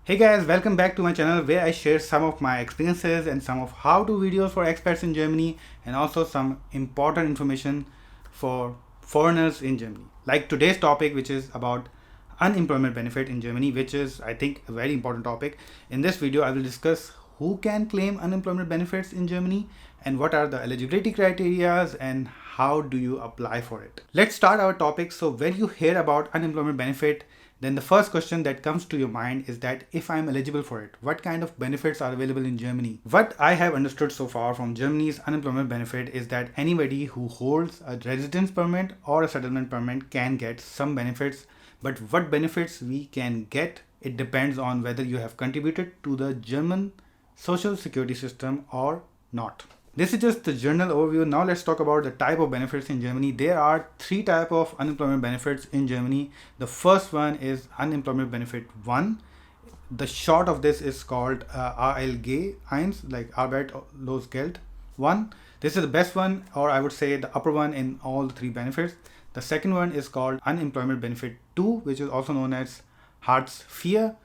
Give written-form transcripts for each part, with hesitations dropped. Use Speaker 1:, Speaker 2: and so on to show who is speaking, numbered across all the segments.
Speaker 1: Hey guys, welcome back to my channel where I share some of my experiences and some of how-to videos for expats in Germany and also some important information for foreigners in Germany. Like today's topic, which is about unemployment benefit in Germany, which is I think a very important topic. In this video, I will discuss who can claim unemployment benefits in Germany and what are the eligibility criteria and how do you apply for it. Let's start our topic. So when you hear about unemployment benefit, then the first question that comes to your mind is that if I'm eligible for it, what kind of benefits are available in Germany? What I have understood so far from Germany's unemployment benefit is that anybody who holds a residence permit or a settlement permit can get some benefits, but what benefits we can get, it depends on whether you have contributed to the German social security system or not. This is just the general overview. Now let's talk about the type of benefits in Germany. There are three types of unemployment benefits in Germany. The first one is unemployment benefit 1. The short of this is called ALG 1, like Arbeitslosengeld 1. This is the best one, or I would say the upper one in all the three benefits. The second one is called unemployment benefit 2, which is also known as Hartz IV.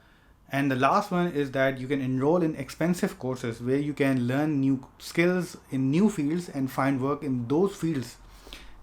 Speaker 1: And the last one is that you can enroll in expensive courses where you can learn new skills in new fields and find work in those fields.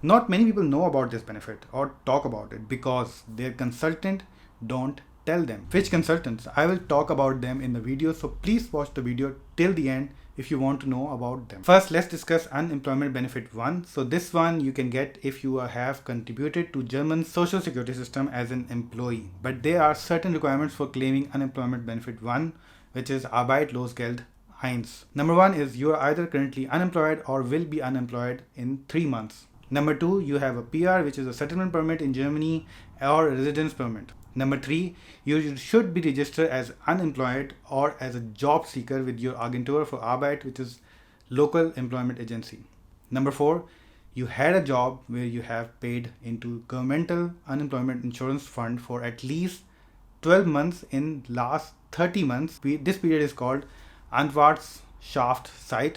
Speaker 1: Not many people know about this benefit or talk about it because their consultant don't tell them. Which consultants? I will talk about them in the video, so please watch the video till the end if you want to know about them. First, let's discuss unemployment benefit 1. So this one you can get if you have contributed to German social security system as an employee. But there are certain requirements for claiming unemployment benefit 1, which is Arbeitslosengeld 1. Number 1 is you are either currently unemployed or will be unemployed in 3 months. Number 2, you have a PR, which is a settlement permit in Germany or a residence permit. Number 3, you should be registered as unemployed or as a job seeker with your Agentur für Arbeit, which is local employment agency. Number 4, you had a job where you have paid into governmental unemployment insurance fund for at least 12 months in last 30 months. This period is called Antwortschaftszeit,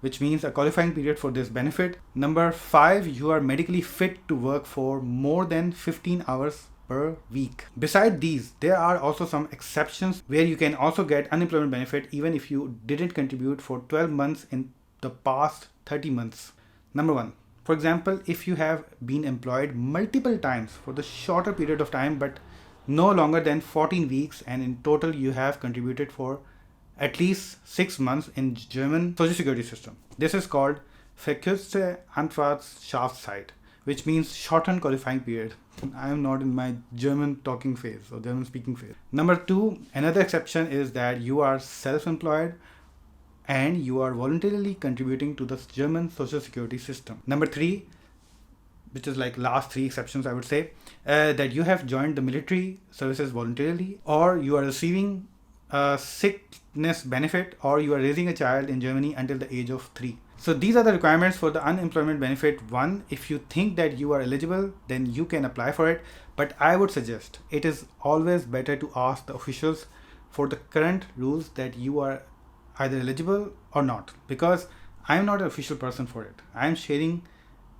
Speaker 1: which means a qualifying period for this benefit. Number 5, you are medically fit to work for more than 15 hours per week. Beside these, there are also some exceptions where you can also get unemployment benefit even if you didn't contribute for 12 months in the past 30 months. Number 1, for example, if you have been employed multiple times for the shorter period of time but no longer than 14 weeks and in total you have contributed for at least 6 months in German social security system. This is called verkürzte Antwortschaftszeit, which means shortened qualifying period. I am not in my German talking phase or German speaking phase. Number 2, another exception is that you are self-employed and you are voluntarily contributing to the German social security system. Number 3, which is like last 3 exceptions I would say, that you have joined the military services voluntarily, or you are receiving a sickness benefit, or you are raising a child in Germany until the age of 3. So these are the requirements for the unemployment benefit 1. If you think that you are eligible, then you can apply for it. But I would suggest it is always better to ask the officials for the current rules that you are either eligible or not, because I am not an official person for it. I am sharing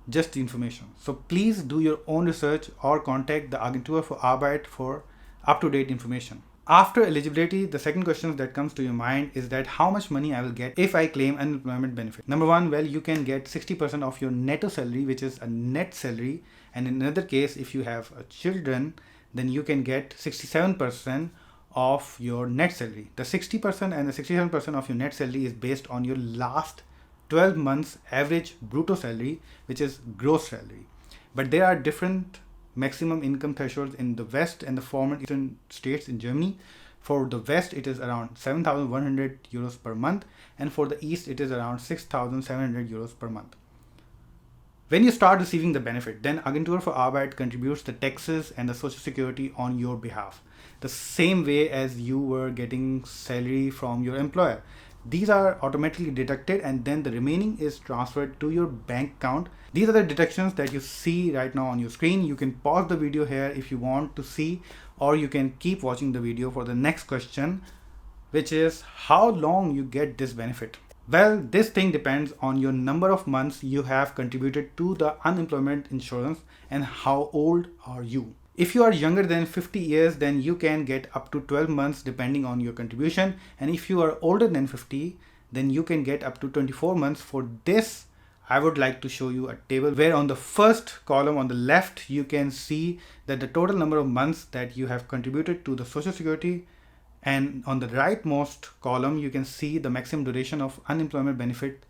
Speaker 1: just the information. So please do your own research or contact the Agentur für Arbeit for up-to-date information. After eligibility, the second question that comes to your mind is that how much money I will get if I claim unemployment benefit. Number 1, well, you can get 60% of your netto salary, which is a net salary. And in another case, if you have children, then you can get 67% of your net salary. The 60% and the 67% of your net salary is based on your last 12 months average brutto salary, which is gross salary. But there are different maximum income thresholds in the West and the former Eastern states in Germany. For the West, it is around 7,100 euros per month, and for the East, it is around 6,700 euros per month. When you start receiving the benefit, then Agentur für Arbeit contributes the taxes and the social security on your behalf, the same way as you were getting salary from your employer. These are automatically deducted and then the remaining is transferred to your bank account. These are the deductions that you see right now on your screen. You can pause the video here if you want to see, or you can keep watching the video for the next question, which is how long you get this benefit. Well, this thing depends on your number of months you have contributed to the unemployment insurance and how old are you. If you are younger than 50 years, then you can get up to 12 months depending on your contribution. And if you are older than 50, then you can get up to 24 months. For this, I would like to show you a table where on the first column on the left, you can see that the total number of months that you have contributed to the Social Security. And on the rightmost column, you can see the maximum duration of unemployment benefit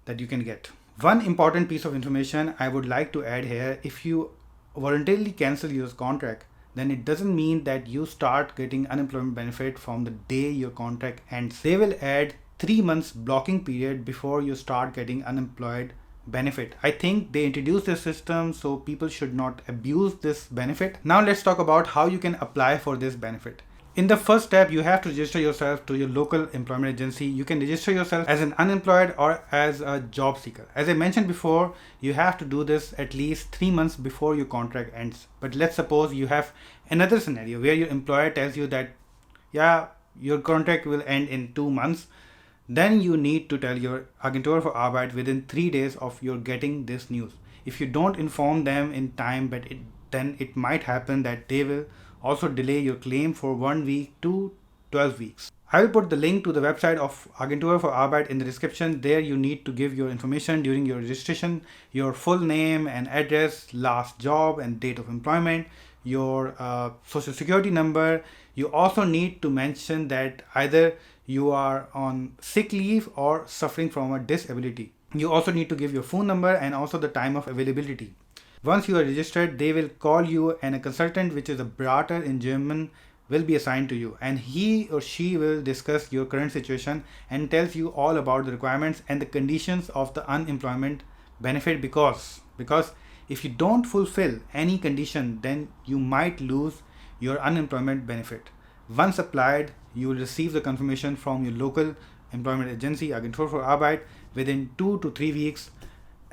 Speaker 1: that you can get. One important piece of information I would like to add here: if you voluntarily cancel your contract, then it doesn't mean that you start getting unemployment benefit from the day your contract ends. They will add 3 months blocking period before you start getting unemployed benefit. I think they introduced this system so people should not abuse this benefit. Now let's talk about how you can apply for this benefit. In the first step, you have to register yourself to your local employment agency. You can register yourself as an unemployed or as a job seeker. As I mentioned before, you have to do this at least 3 months before your contract ends. But let's suppose you have another scenario where your employer tells you that, yeah, your contract will end in 2 months. Then you need to tell your Agentur für Arbeit within 3 days of your getting this news. If you don't inform them in time, then it might happen that they will also delay your claim for 1 week to 12 weeks. I will put the link to the website of Agentur für Arbeit in the description. There you need to give your information during your registration, your full name and address, last job and date of employment, your social security number. You also need to mention that either you are on sick leave or suffering from a disability. You also need to give your phone number and also the time of availability. Once you are registered, they will call you and a consultant, which is a Berater in German, will be assigned to you, and he or she will discuss your current situation and tells you all about the requirements and the conditions of the unemployment benefit, because if you don't fulfill any condition, then you might lose your unemployment benefit. Once applied, you will receive the confirmation from your local employment agency, Agentur für Arbeit, within 2 to 3 weeks.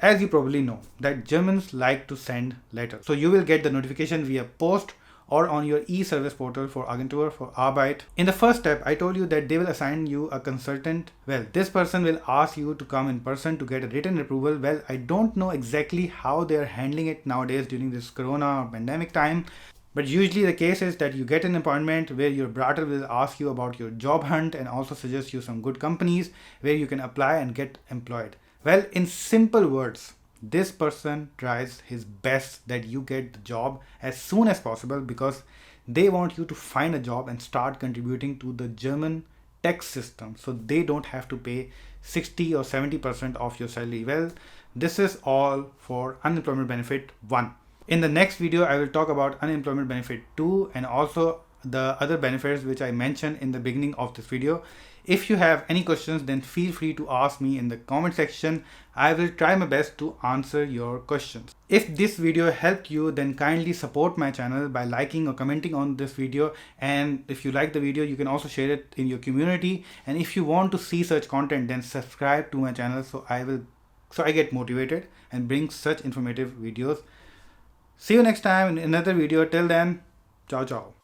Speaker 1: As you probably know that Germans like to send letters. So you will get the notification via post or on your e-service portal for Agentur für Arbeit. In the first step, I told you that they will assign you a consultant. Well, this person will ask you to come in person to get a written approval. Well, I don't know exactly how they are handling it nowadays during this corona or pandemic time. But usually the case is that you get an appointment where your Berater will ask you about your job hunt and also suggest you some good companies where you can apply and get employed. Well, in simple words, this person tries his best that you get the job as soon as possible because they want you to find a job and start contributing to the German tax system so they don't have to pay 60 or 70% of your salary. Well, this is all for unemployment benefit 1. In the next video, I will talk about unemployment benefit 2 and also the other benefits which I mentioned in the beginning of this video. If you have any questions, then feel free to ask me in the comment section. I will try my best to answer your questions. If this video helped you, then kindly support my channel by liking or commenting on this video. And if you like the video, you can also share it in your community. And if you want to see such content, then subscribe to my channel so I get motivated and bring such informative videos. See you next time in another video. Till then, ciao ciao.